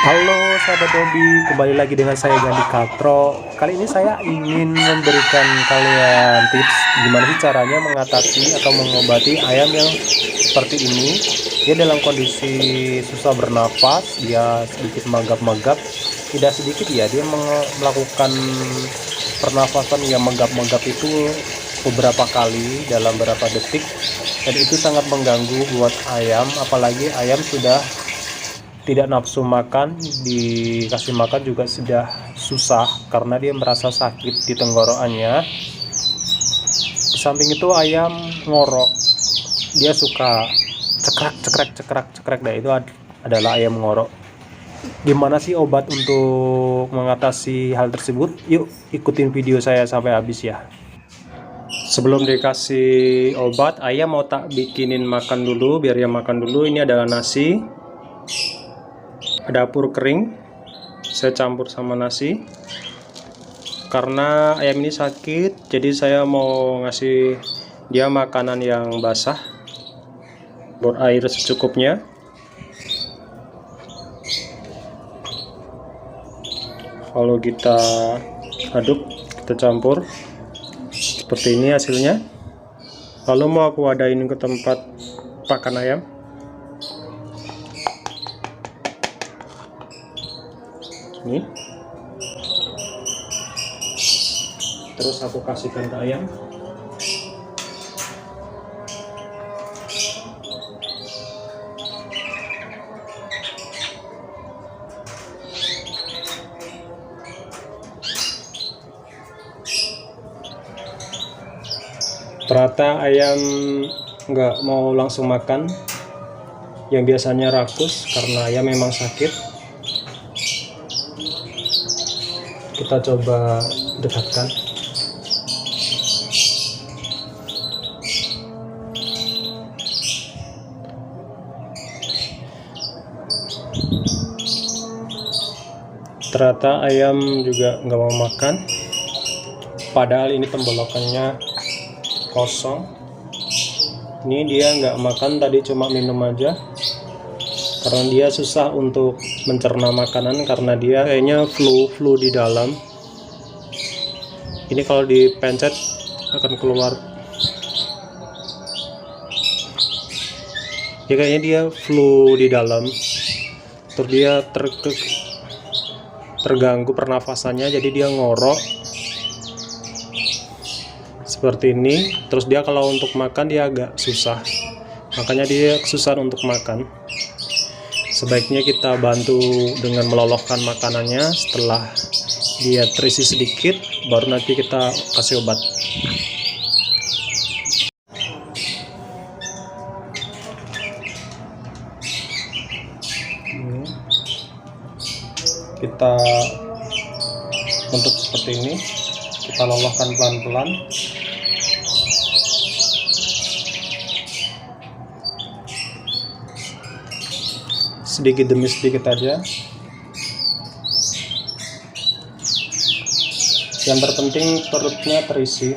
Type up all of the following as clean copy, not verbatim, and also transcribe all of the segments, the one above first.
Halo sahabat hobi, kembali lagi dengan saya Gandhi Katro. Kali ini saya ingin memberikan kalian tips gimana sih caranya mengatasi atau mengobati ayam yang seperti ini. Dia dalam kondisi susah bernapas, dia sedikit menggap-menggap, tidak sedikit ya, dia melakukan pernafasan yang menggap-menggap itu beberapa kali dalam beberapa detik, dan itu sangat mengganggu buat ayam, apalagi ayam sudah tidak nafsu makan, dikasih makan juga sudah susah karena dia merasa sakit di tenggorokannya. Di samping itu ayam ngorok, dia suka cekrek cekrek cekrek cekrek, nah itu adalah ayam ngorok. Gimana sih obat untuk mengatasi hal tersebut? Yuk ikutin video saya sampai habis ya. Sebelum dikasih obat, ayam mau tak bikinin makan dulu, biar dia makan dulu. Ini adalah nasi, dapur kering, saya campur sama nasi. Karena ayam ini sakit, jadi saya mau ngasih dia makanan yang basah, bor-air secukupnya. Kalau kita aduk, kita campur seperti ini hasilnya. Lalu mau aku adain ke tempat pakan ayam. Ini terus aku kasihkan ke ayam. Ternyata ayam nggak mau langsung makan, yang biasanya rakus karena ayam memang sakit. Kita coba dekatkan. Ternyata ayam juga nggak mau makan, padahal ini pembolokannya kosong. Ini dia nggak makan, tadi cuma minum aja karena dia susah untuk mencerna makanan, karena dia kayaknya flu di dalam. Ini kalau dipencet akan keluar. Ya kayaknya dia flu di dalam, terus dia terganggu pernafasannya, jadi dia ngorok seperti ini. Terus dia kalau untuk makan dia agak susah, makanya dia kesusahan untuk makan. Sebaiknya kita bantu dengan meloloskan makanannya. Setelah dia terisi sedikit, baru nanti kita kasih obat. Kita bentuk seperti ini, kita loloskan pelan-pelan. Sedikit demi sedikit aja. Yang terpenting perutnya terisi.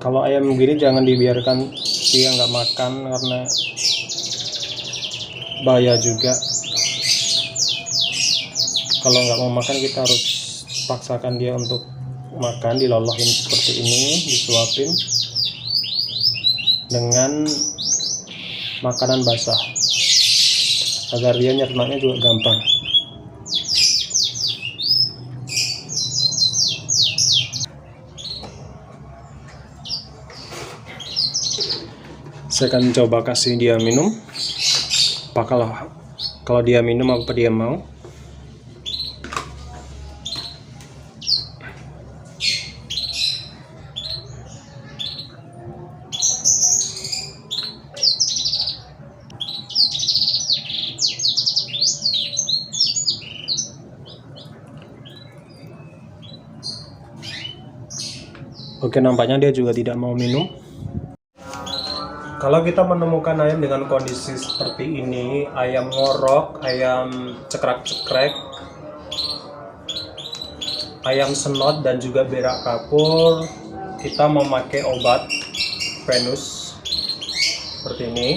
Kalau ayam begini jangan dibiarkan dia nggak makan, karena bahaya juga. Kalau nggak mau makan, kita harus paksakan dia untuk makan, dilolohin seperti ini, disuapin dengan makanan basah agar dia nyernaknya juga gampang. Saya akan coba kasih dia minum. Kalau dia minum, apa dia mau? Oke, nampaknya dia juga tidak mau minum. Kalau kita menemukan ayam dengan kondisi seperti ini, ayam ngorok, ayam cekrek-cekrek, ayam senot dan juga berak kapur, kita memakai obat Venus seperti ini.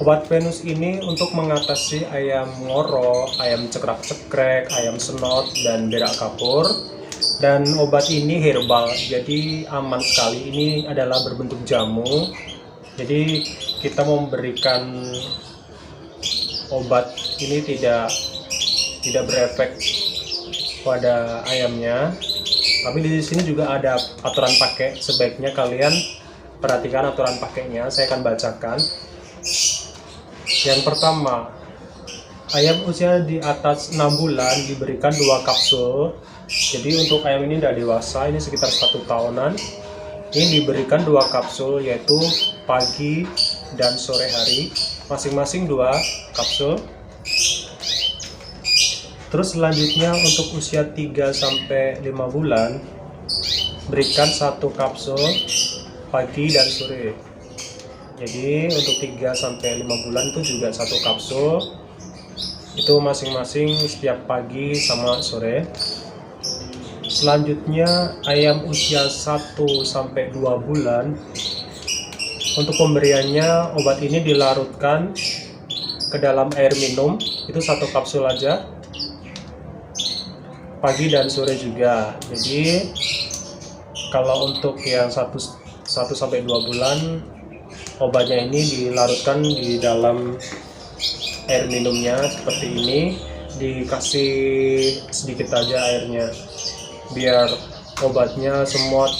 Obat Venus ini untuk mengatasi ayam ngoro, ayam cekrek-cekrek, ayam senot, dan berak kapur. Dan obat ini herbal, jadi aman sekali. Ini adalah berbentuk jamu. Jadi kita memberikan obat ini tidak berefek pada ayamnya. Tapi di sini juga ada aturan pakai. Sebaiknya kalian perhatikan aturan pakainya. Saya akan bacakan. Yang pertama, ayam usia di atas 6 bulan diberikan 2 kapsul. Jadi untuk ayam ini sudah dewasa, ini sekitar 1 tahunan. Ini diberikan 2 kapsul, yaitu pagi dan sore hari, masing-masing 2 kapsul. Terus selanjutnya untuk usia 3-5 bulan, berikan 1 kapsul pagi dan sore. Jadi untuk 3-5 bulan itu juga 1 kapsul, itu masing-masing setiap pagi sama sore. Selanjutnya ayam usia 1-2 bulan, untuk pemberiannya obat ini dilarutkan ke dalam air minum, itu 1 kapsul aja, pagi dan sore juga. Jadi kalau untuk yang 1-2 bulan, obatnya ini dilarutkan di dalam air minumnya seperti ini, dikasih sedikit aja airnya biar obatnya semua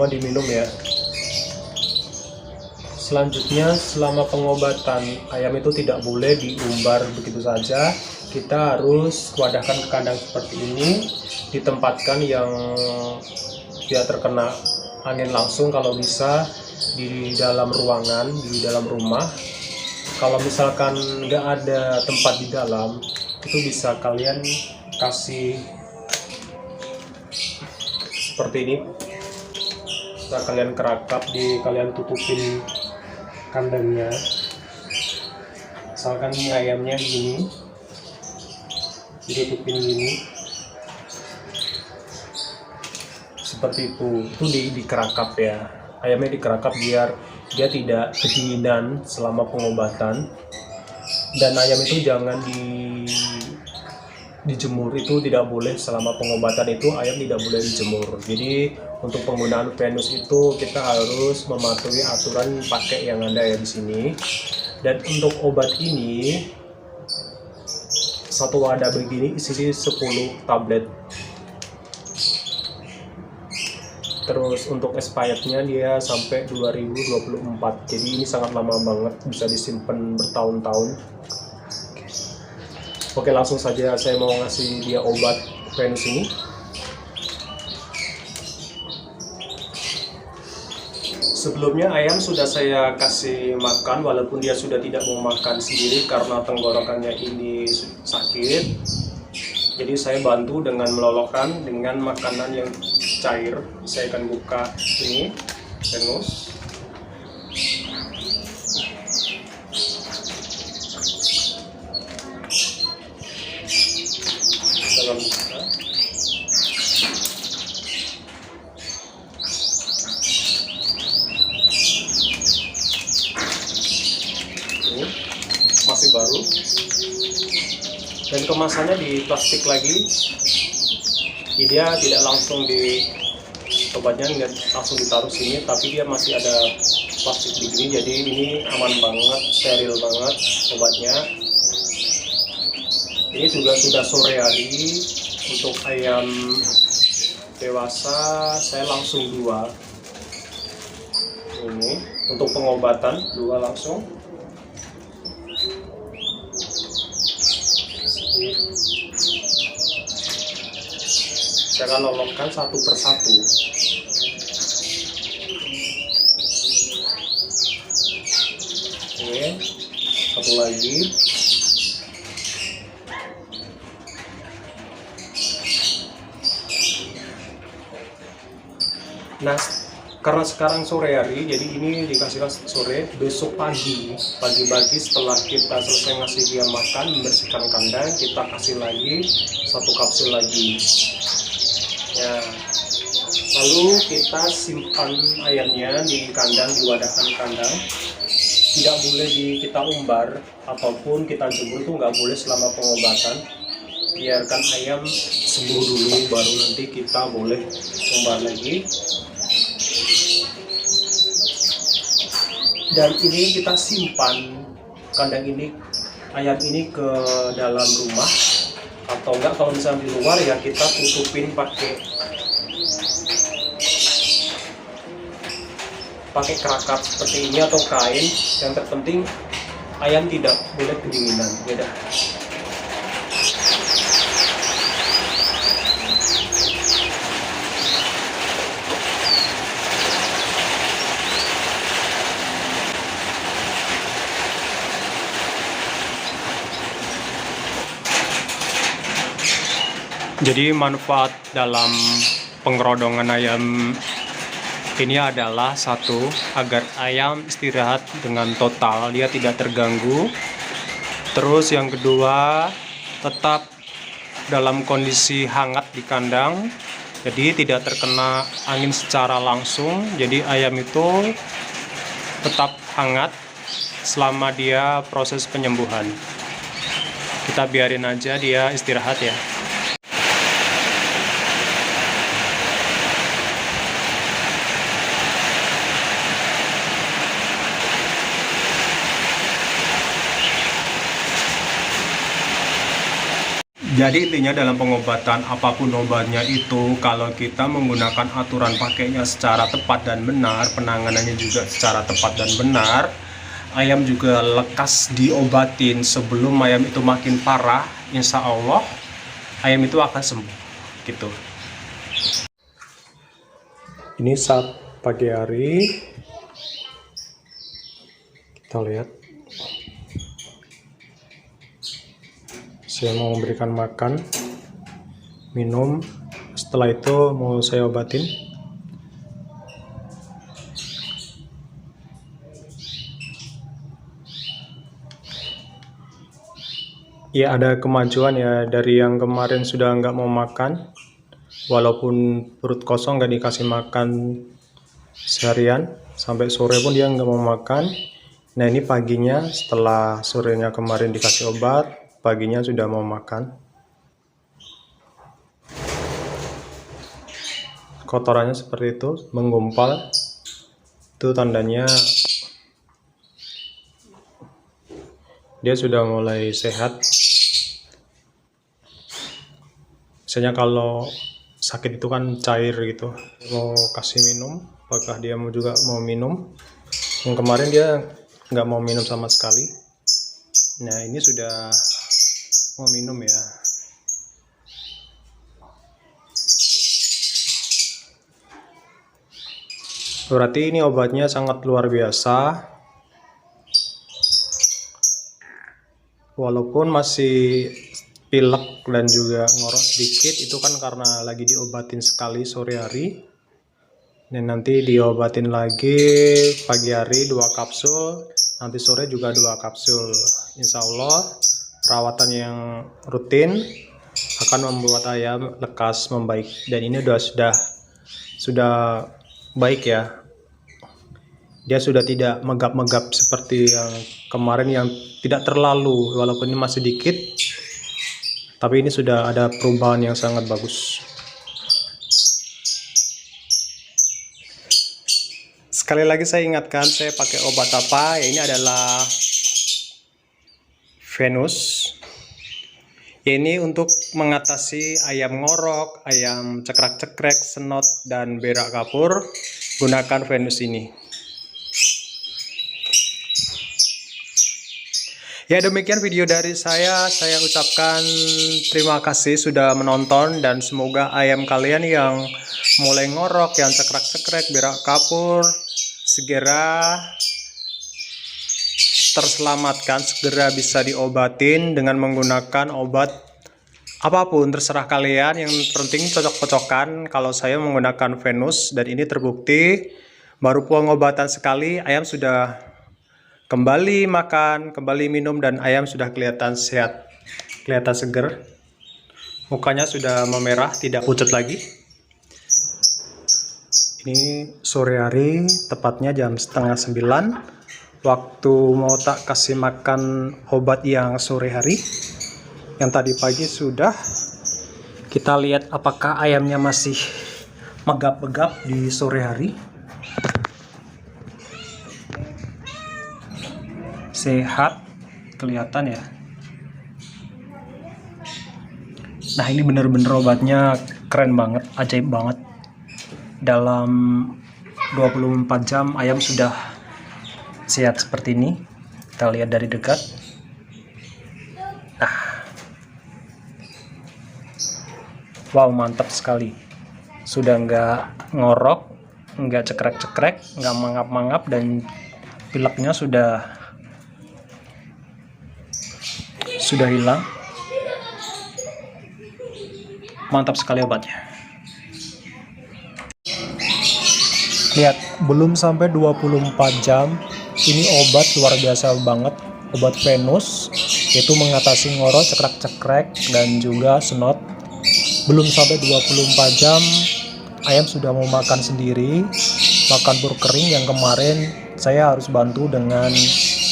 diminum ya. Selanjutnya, selama pengobatan, ayam itu tidak boleh diumbar begitu saja. Kita harus wadahkan ke kandang seperti ini, ditempatkan yang tidak terkena angin langsung, kalau bisa di dalam ruangan, di dalam rumah. Kalau misalkan nggak ada tempat di dalam, itu bisa kalian kasih seperti ini, bisa kalian kerakap, kalian tutupin kandangnya. Misalkan ini ayamnya gini, ditutupin gini seperti itu dikerakap ya. Ayamnya dikerakap biar dia tidak kedinginan selama pengobatan. Dan ayam itu jangan dijemur, itu tidak boleh selama pengobatan, itu ayam tidak boleh dijemur. Jadi untuk penggunaan Venus itu kita harus mematuhi aturan pakai yang ada ya di sini. Dan untuk obat ini, 1 wadah begini isi 10 tablet. Terus untuk expirednya dia sampai 2024, jadi ini sangat lama banget, bisa disimpan bertahun-tahun. Oke, langsung saja saya mau ngasih dia obat Venus ini. Sebelumnya ayam sudah saya kasih makan, walaupun dia sudah tidak mau makan sendiri karena tenggorokannya ini sakit. Jadi saya bantu dengan melolokkan dengan makanan yang cair. Saya akan buka ini Venus. Dalam buka. Ini masih baru. Dan kemasannya di plastik lagi. Dia tidak langsung obatnya nggak langsung ditaruh sini, tapi dia masih ada plastik begini. Jadi ini aman banget, steril banget obatnya. Ini juga sudah sore hari. Untuk ayam dewasa saya langsung 2. Ini untuk pengobatan 2 langsung. Saya akan lolokkan 1 persatu. Oke, 1 lagi. Nah, Karena sekarang sore hari, jadi ini dikasihkan sore, besok pagi-pagi setelah kita selesai ngasih dia makan, membersihkan kandang, kita kasih lagi satu kapsul lagi. Ya, lalu kita simpan ayamnya di kandang, di wadahan kandang. Tidak boleh kita umbar ataupun kita jemur, itu nggak boleh selama pengobatan. Biarkan ayam sembuh dulu, baru nanti kita boleh umbar lagi. Dan ini kita simpan kandang ini, ayam ini ke dalam rumah, atau enggak kalau misalnya di luar ya kita tutupin pakai kerakat seperti ini atau kain. Yang terpenting ayam tidak boleh kedinginan, beda. Jadi manfaat dalam pengerodongan ayam ini adalah satu, agar ayam istirahat dengan total, dia tidak terganggu. Terus yang kedua, tetap dalam kondisi hangat di kandang, jadi tidak terkena angin secara langsung. Jadi ayam itu tetap hangat selama dia proses penyembuhan. Kita biarin aja dia istirahat ya. Jadi intinya dalam pengobatan apapun obatnya itu, kalau kita menggunakan aturan pakainya secara tepat dan benar, penanganannya juga secara tepat dan benar, ayam juga lekas diobatin sebelum ayam itu makin parah. Insya Allah ayam itu akan sembuh gitu. Ini saat pagi hari, kita lihat saya mau memberikan makan, minum, setelah itu mau saya obatin. Ya, ada kemajuan ya, dari yang kemarin sudah nggak mau makan, walaupun perut kosong nggak dikasih makan seharian, sampai sore pun dia nggak mau makan. Nah ini paginya, setelah sorenya kemarin dikasih obat, paginya sudah mau makan. Kotorannya seperti itu, menggumpal, itu tandanya dia sudah mulai sehat. Biasanya kalau sakit itu kan cair gitu, mau kasih minum, apakah dia mau juga mau minum. Yang kemarin dia nggak mau minum sama sekali. Nah ini sudah mau minum ya. Berarti ini obatnya sangat luar biasa. Walaupun masih pilek dan juga ngorok sedikit, itu kan karena lagi diobatin sekali sore hari. Dan nanti diobatin lagi pagi hari 2 kapsul, nanti sore juga 2 kapsul. Insya Allah perawatan yang rutin akan membuat ayam lekas membaik. Dan ini sudah baik ya. Dia sudah tidak megap-megap seperti yang kemarin, yang tidak terlalu, walaupun ini masih dikit, tapi ini sudah ada perubahan yang sangat bagus. Sekali lagi saya ingatkan, saya pakai obat apa ya, ini adalah Venus. Ini untuk mengatasi ayam ngorok, ayam cekrek-cekrek, senot, dan berak kapur. Gunakan Venus ini. Ya demikian video dari saya ucapkan terima kasih sudah menonton, dan semoga ayam kalian yang mulai ngorok, yang cekrek-cekrek, berak kapur, segera terselamatkan, segera bisa diobatin dengan menggunakan obat apapun, terserah kalian, yang penting cocok-cocokan. Kalau saya menggunakan Venus, dan ini terbukti Baru pengobatan sekali, ayam sudah kembali makan, kembali minum, dan ayam sudah kelihatan sehat, kelihatan seger. Mukanya sudah memerah, tidak pucat lagi. Ini sore hari, tepatnya jam setengah 9. Waktu mau tak kasih makan obat yang sore hari. Yang tadi pagi sudah. Kita lihat apakah ayamnya masih megap-megap di sore hari. Sehat, kelihatan ya. Nah, ini bener-bener obatnya keren banget, ajaib banget. Dalam 24 jam ayam sudah sehat seperti ini. Kita lihat dari dekat. Nah, wow, mantap sekali. Sudah nggak ngorok, nggak cekrek-cekrek, nggak mangap-mangap, dan pileknya sudah hilang. Mantap sekali obatnya. Lihat, belum sampai 24 jam. Ini obat luar biasa banget. Obat Venus, itu mengatasi ngorok, cekrek-cekrek, dan juga snot. Belum sampai 24 jam, ayam sudah mau makan sendiri. Makan pur kering yang kemarin saya harus bantu dengan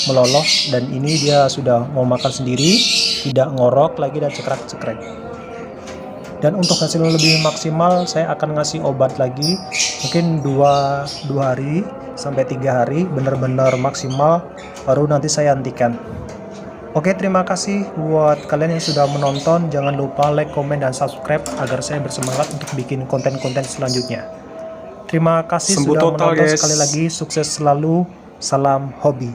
meloloh, dan ini dia sudah mau makan sendiri, tidak ngorok lagi dan cekrek-cekrek. Dan untuk hasil lebih maksimal, saya akan ngasih obat lagi mungkin 2 hari sampai 3 hari benar-benar maksimal, baru nanti saya hentikan. Oke, terima kasih buat kalian yang sudah menonton. Jangan lupa like, komen, dan subscribe agar saya bersemangat untuk bikin konten-konten selanjutnya. Terima kasih sudah menonton. Sekali lagi sukses selalu, salam hobi.